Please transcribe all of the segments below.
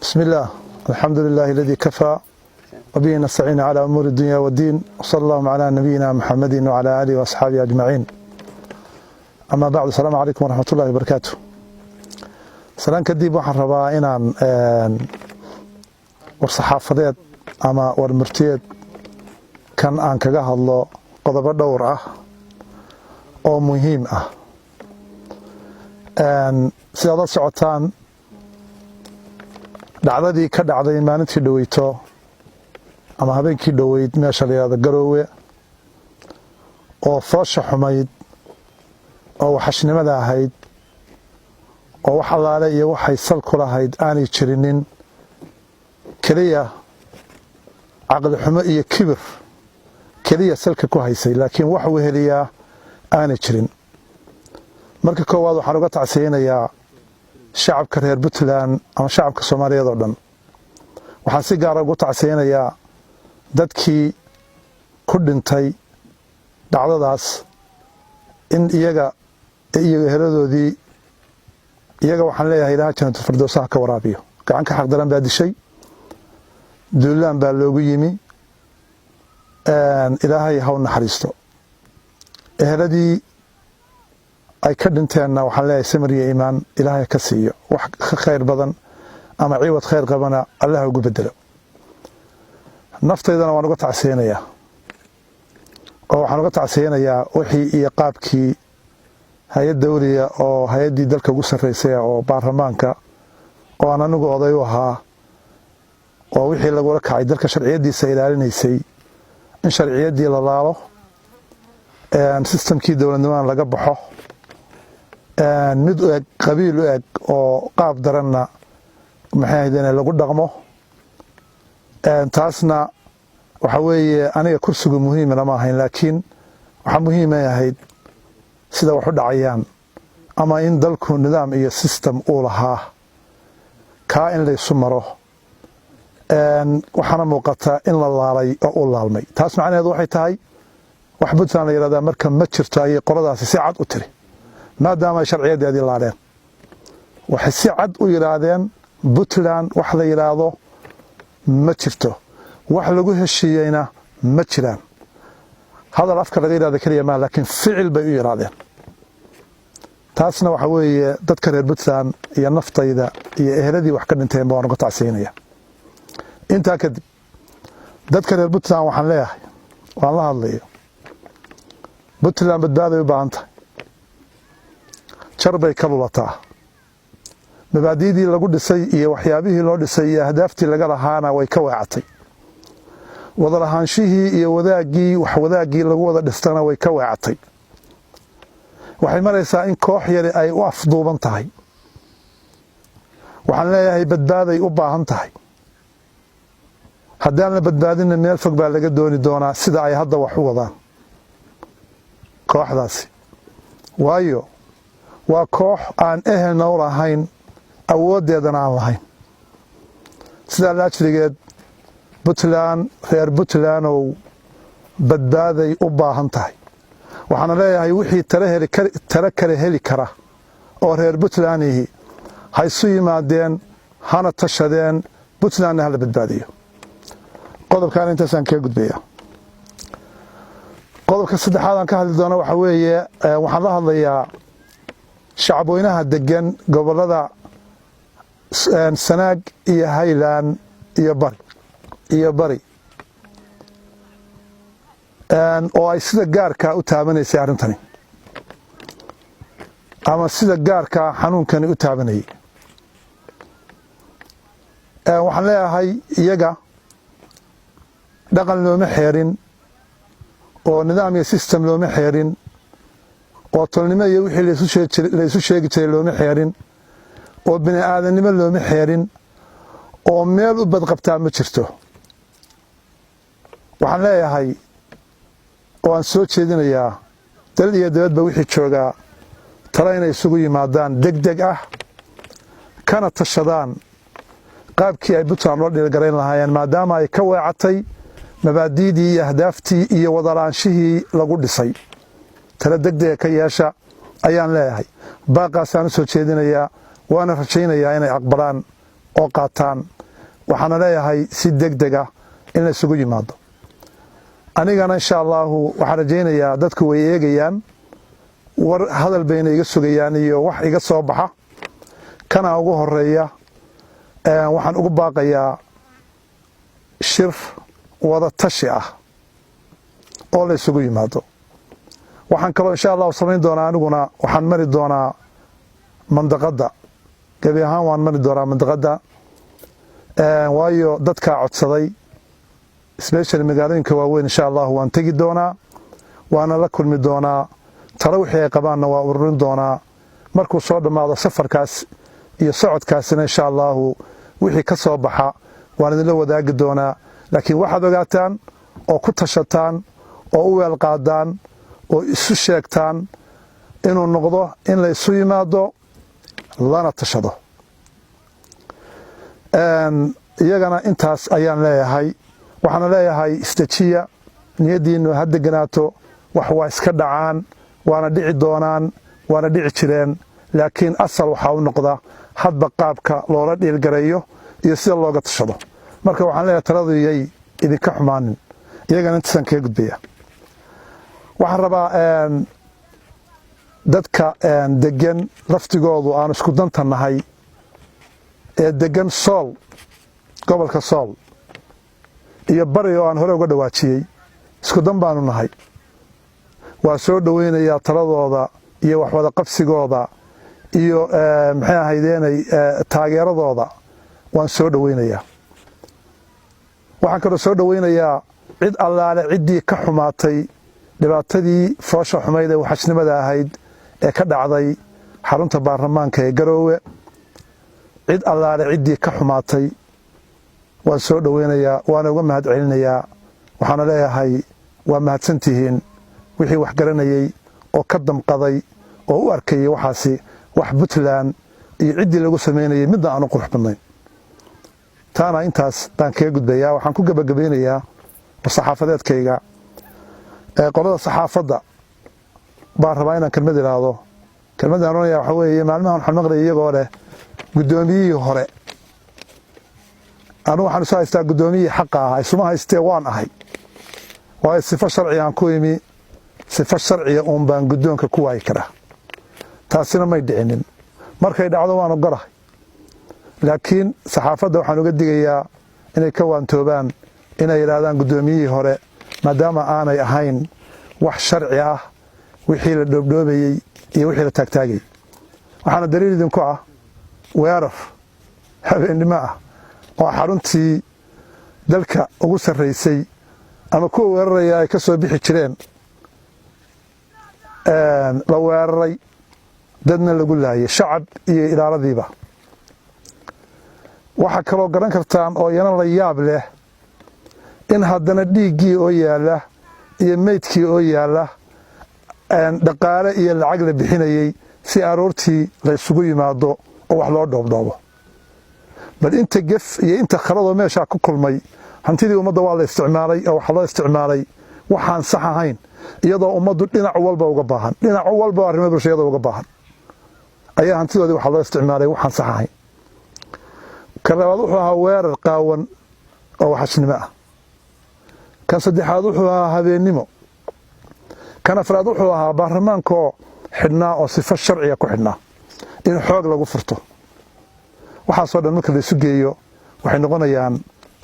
بسم الله الحمد لله الذي كفى وبه نستعين على أمور الدنيا والدين وصلى الله على نبينا محمد وعلى آله وأصحابه أجمعين. أما بعد، السلام عليكم ورحمة الله وبركاته. سلام كديب waxaan rabaa inaan war-saxaafadeed ama war-murtiyeed kan aan kaga hadlo qodobo dhowr ah oo muhiim ah. sidaad la socotaan dhacdadii ka dhacday maalintii dhaweyto ama habeenkii dhaweyd meesha la yiraahdo Garoowe oo foosha xumayd oo waxashnimada ahayd oo wax allaale iyo waxay sal ku lahayd aanay jirinin kaliya caqli xumo iyo kibir kaliya salka ku haysay, laakiin wax weheliyaa aanay jirin. marka koowaad waxaan uga tacsiyeynayaa shacabka reer Puntland ama shacabka Soomaaliyeed oo dhan. waxaan si gaar ah ugu tacsiyeynayaa dadkii ku dhintay dhacdadaas in iyaga iyo heladoodii iyaga waxaan leeyahay Ilaahay jannatul firdaws ka waraabiyo. gacan ka xaq daran baa dishay, duulaan baa loogu yimi, Ilaahay ha u naxariisto. eheladii ay ka dhinteenna waxaan leeyahay samir iyo iimaan Ilaahay ka siiyo, wax ka khayr badan ama ciwad khayr qabana Allah ugu bedelo. nafteydana waan uga tacsiyeynayaa oo waxaan uga tacsiyeynayaa wixii iyo qaabkii hay'ad dawliya oo hay'adii dalka ugu sarreysay oo baarlamaanka oo aan anigu oday u ahaa oo wixii lagula kacay dalka sharciyadiisa ilaalinaysay in sharciyadii la laalo, systemkii dowladnimada laga baxo, mid u eg qabiil u eg oo qaab daranna maxay ahayd in lagu dhaqmo. taasna waxa weeye aniga kursigu muhiim lama ahayn, laakiin waxa muhiim ay ahayd sida wax u dhacayaan ama in dalku nidaam iyo system uu lahaa ka in la isu maro. waxaana muuqata in la laalay oo uu laalmay. taas macnaheedu waxay tahay wax Puntland la yiraahdo marka ma jirto ay qoladaasi si cad u tiri, maadaama ay sharciyadeedii laaleen. waxay si cad u yiraahdeen Puntland wax la yiraahdo ma jirto, wax lagu heshiiyeyna ma jiraan. hadal afka laga yiraahdo kaliya ma, laakiin ficil bay u yiraahdeen. taasna waxa weeye dadka reer Puntland iyo naftayda iyo eheladii wax ka dhinteen baan uga tacsiinaya. intaa kadib dadka reer Puntland waxaan leeyahay waan la hadlayo, Puntland badbaado u baahan tahay, jar bay ka lulataa. mabaadi'dii lagu dhisay iyo waxyaabihii loo dhisay iyo ahdaaftii laga lahaana way ka weecatay. wada lahaanshihii iyo wadaagii lagu wada dhistana way ka weecatay. waxay maraysaa in koox yari ay u afduuban tahay. waxaan leeyahay badbaaday u baahan tahay. haddaan la badbaadinna meel fog baa laga dooni doonaa sida ay hadda wax u wadaan kooxdaasi. waayo waa koox aan ehelna u lahayn, awooddeedana aan lahayn. sidaa laajligeed Puntland, reer Puntland oo badbaaday u baahan tahay. waxaana leeyahay wixii tala kale heli kara oo reer Puntlandihi ha isu yimaadeen, hana tashadeen, Puntlandna hala badbaadiyo. qodobkan intaasaan kaga gudbaya. qodobka saddexaad aan ka hadli doono waxa weeye waxaan la hadlayaa shacabweynaha degan gobolada Sanaag iyo Highland iyo Bari oo ay sida gaarka u taabanaysay arrintani ama sida gaarka xanuunkani u taabanayay. waxaan leeyahay iyaga dhaqan looma xeerin oo nidaam iyo system looma xeerin oo tolnimo iyo wixii la isu sheegi jiray looma xeerin oo bini aadanimo looma xeerin oo meel u badqabtaa ma jirto. waxaan leeyahay oo aan soo jeedinayaa dal iyo dibadba wixii joogaa tala inay isugu yimaadaan degdeg ah, kana tashadaan qaabkii ay Puntland loo dhiirigarayn lahaayeen, maadaama ay ka weecatay mabaadi'dii iyo ahdaaftii iyo wadalaanshihii lagu dhisay. tala degdeg ka yeesha ayaan leeyahay. baaqaasaan u soo jeedinayaa waana rajaynayaa inay aqbalaan oo qaataan waxaana leeyahay si degdeg ah in la isugu yimaado anigana insha allahu waxaan rajaynayaa dadku way eegayaan war hadal bayna iga sugayaan iyo wax iga soo baxa kana ugu horeeya waxaan ugu baaqayaa shir wada tashi ah oo la isugu yimaado waxaan kaloo insha allahu samayn doonaa aniguna waxaan mari doonaa mandaqada gabi ahaan waan mari doonaa mandaqada waayo dadkaa codsaday especially magaalooyinka waaweyn insha allahu waan tegi doonaa waana la kulmi doonaa talo wixii ay qabaanna waa ururin doonaa markuu soo dhammaado safarkaas iyo socodkaasina insha allahu wixii ka soo baxa waan idinla wadaagi doonaa laakiin waxaad ogaataan oo ku tashataan oo u weel qaadaan oo isu sheegtaan inuu noqdo in la isu yimaado lana tashado iyagana intaas ayaan leeyahay waxaana leeyahay istajiya niyadiinnu ha deganaato wax waa iska dhacaan waana dhici doonaan waana dhici jireen laakiin asal waxaa u noqda hadba qaabka loola dhiilgareeyo iyo sida looga tashado marka waxaan leeyahay taladu yay idinka xumaanin iyagana intaasaan kaga gudbaya waxaan rabaa dadka degan laftigoodu aan isku danta nahay ee degan sool gobolka sool iyo bari oo aan hore uga dhawaajiyey isku dan baanu nahay waa soo dhoweynayaa taladooda iyo waxwada qabsigooda iyo maxay ahaydeenay taageeradooda waan soo dhoweynayaa waxaan kaloo soo dhoweynayaa cid allaale ciddii ka xumaatay dhibaatadii foosha xumayd ee waxashnimada ahayd ee ka dhacday xarunta baarlamaanka ee Garoowe cid allaale ciddii ka xumaatay waan soo dhoweynayaa waana uga mahad celinayaa waxaana leeyahay waa mahadsantihiin wixii wax garanayay oo ka damqaday oo u arkayay waxaasi wax Puntland iyo ciddii lagu sameynayay midna aan u qurux badnayn taana intaas baan kaga gudbayaa waxaan ku gabagabeynayaa saxaafadeedkayga qolada saxaafadda baan rabaa inaan kelmad iraado kelmadaan oranaya waxa weeye maalmahan waxaan maqlayay iyagoo leh guddoomiyihii hore anu waxaan soo haystaa guddoomiyihii xaqa ah isuma haystee waan ahay waa sifo sharci aan ku imi sifo sharciya uun baan guddoonka ku waayi karaa taasina may dhicinin markay dhacdo waan ogolahay laakiin saxaafadda waxaan uga digayaa inay ka waantoobaan inay yidhaahdaan guddoomiyihii hore maadaama aanay ahayn wax sharci ah wixii la dhoobdhoobayey iyo wixii la taagtaagay waxaana daliil idinku ah weerar habeennimo ah oo xaruntii dalka ugu sarraysay ama kuwa weeraraya ay ka soo bixi jireen la weeraray dadna lagu laayay shacab iyo ilaaladiiba waxaa kaloo garan kartaan oo iyana la yaab leh in haddana dhiiggii oo yaalla iyo meydkii oo yaalla dhaqaale iyo lacag la bixinayey si aroortii la isugu yimaado oo wax loo dhoobdhoobo bal inta gef iyo inta khaladoo meeshaa ku kulmay hantidii ummadda waa la isticmaalay oo waxaa loo isticmaalay waxaan sax ahayn iyadoo ummaddu dhinac walba uga baahan dhinac walba arrimo bulshada uga baahan ayaa hantidoodii waxaa loo isticmaalay waxaan sax ahayn kan labaad wuxuu ahaa weerar qaawan oo waxashnimo ah kan saddexaad wuxuu ahaa habeennimo kan afraad wuxuu ahaa baarlamaankaoo xidhnaa oo sifo sharciga ku xidhnaa in xoog lagu furto waxaasoo dhan marka la isu geeyo waxay noqonayaan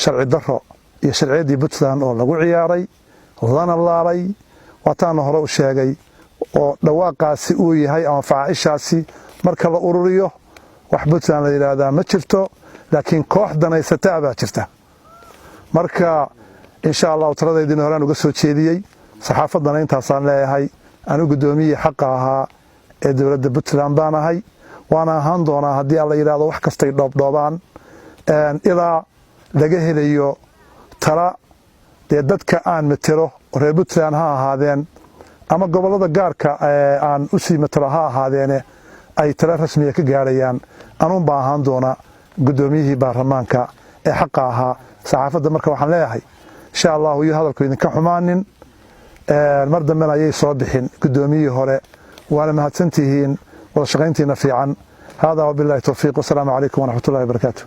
sharci darro iyo sharciyaddii Puntland oo lagu ciyaaray lana laalay waataana hore u sheegay oo dhawaaqaasi uu yahay ama facaaishaasi marka la ururiyo wax Puntland la yiraahdaa ma jirto laakiin koox danaysata baa jirta marka insha Allah taladeedina horaan uga soo jeediyay saxaafaddana intaasaan leeyahay anu guddoomiyihii xaqa ahaa ee dowladda Puntland baan ahay waana ahaan doonaa haddii alla yiraahdo wax kastay dhoobdhoobaan ilaa laga helayo tala dee dadka aan matelo reer Puntland ha ahaadeen ama gobolada gaarka aan u sii matelo ha ahaadeene ay tala rasmiya ka gaarayaan anuun baa ahaan doona guddoomiyihii baarlamaanka ee xaqa ahaa saxaafadda marka waxaan leeyahay insha Allah iyo hadalku idinka xumaanin mar dambena ayay soo bixin guddoomiyihii hore waana mahadsantihiin wada shaqayntiina fiican هذا وبالله التوفيق والسلام عليكم ورحمة الله وبركاته.